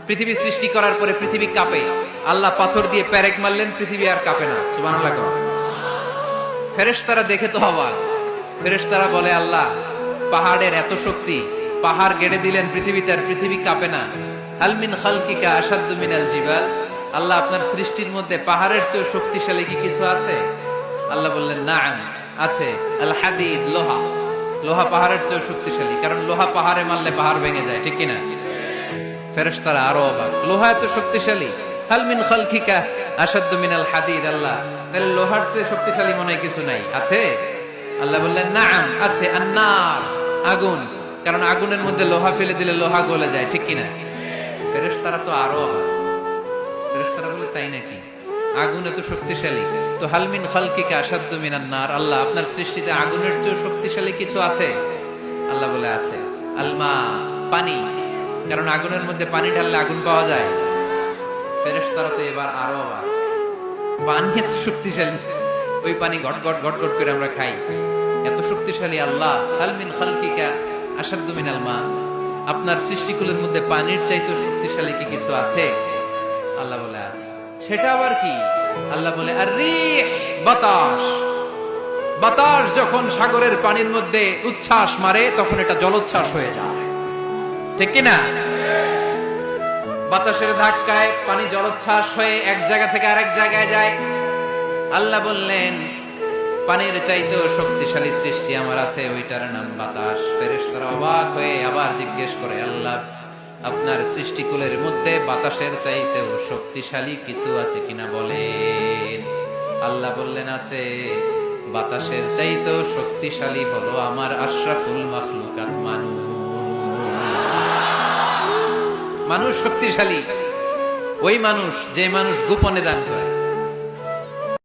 পৃথিবী সৃষ্টি করার পরে পৃথিবী কাঁপে, আল্লাহ পাথর দিয়ে পেরেক মারলেন, পৃথিবী আর কাঁপে না। সুবহানাল্লাহ। ফেরেশতারা দেখে তো অবাক। ফেরেশতারা বলে, আল্লাহ পাহাড়ের এত শক্তি, পাহাড় গেড়ে দিলেন পৃথিবীতে, আর পৃথিবী কাঁপে না। হাল মিন খালকিকা আশাদ্দু মিনাল জিবাল, আল্লাহ আপনার সৃষ্টির মধ্যে পাহাড়ের চেয়ে শক্তিশালী কি কিছু আছে? আল্লাহ বললেন, নাআম, আছে। আল হাদিদ, লোহা। লোহা পাহাড়ের চেয়ে শক্তিশালী, কারণ লোহা পাহাড়ে মারলে পাহাড় ভেঙে যায়, ঠিক কিনা? ফেরেশতারা আরো অবাক, লোহা এত শক্তিশালী। হাল মিন খালকিকা আশাদ্দু মিনাল হাদিদ, আল্লাহ তাহলে লোহার চেয়ে শক্তিশালী মনে হয় কিছু নাই, আছে? আল্লাহ বললেন, নাআম, আছে। আন্নার, আগুন, কারণ আগুনের মধ্যে লোহা ফেলে দিলে লোহা গলে যায়, ঠিক কিনা? ফেরেশতারা তো আরো অবাক। ফেরেশতারা বলে, তাই নাকি? আগুন এত শক্তিশালী, তো হাল মিন খালকিকা আশাদ্দু মিনান নার, আল্লাহ আপনার সৃষ্টিতে আগুনের চেয়ে শক্তিশালী কিছু আছে? আল্লাহ বলে, আছে। আলমা, পানি, কারণ আগুনের মধ্যে পানি ঢাললে আগুন পাওয়া যায়। ফেরেশতারা তো এবার আরো অবাক, পানি এত শক্তিশালী, ওই পানি ঘট ঘট ঘট ঘট করে আমরা খাই, এত শক্তিশালী আল্লাহ। হাল মিন খালকিকা আশাদ্দু মিনাল মা, আপনার সৃষ্টিকুলের মধ্যে পানির চাইতে শক্তিশালী কি কিছু আছে? আল্লাহ বলে, আছে। সেটা আবার কি? আল্লাহ বলে, আর রিহ, বাতাস। বাতাস যখন সাগরের পানির মধ্যে উচ্ছ্বাস মারে, তখন এটা জলোচ্ছ্বাস হয়ে যায়, ঠিক কিনা? বাতাসের ধাক্কায় পানি জলোচ্ছ্বাস হয়ে এক জায়গা থেকে আরেক জায়গায় যায়। আল্লাহ বললেন, পানির চাইতেও শক্তিশালী সৃষ্টি আমার আছে, ওইটার নাম বাতাস। ফেরেশতারা অবাক হয়ে আবার জিজ্ঞেস করে, আল্লাহ আপনার সৃষ্টিকুলের মধ্যে বাতাসের চাইতেও শক্তিশালী কিছু আছে কিনা বলেন। আল্লাহ বললেন, আছে। বাতাসের চাইতেও শক্তিশালী হলো আমার আশরাফুল মাখলুকাত মানুষ। মানুষ শক্তিশালী, ওই মানুষ যে মানুষ গোপনে দান করে।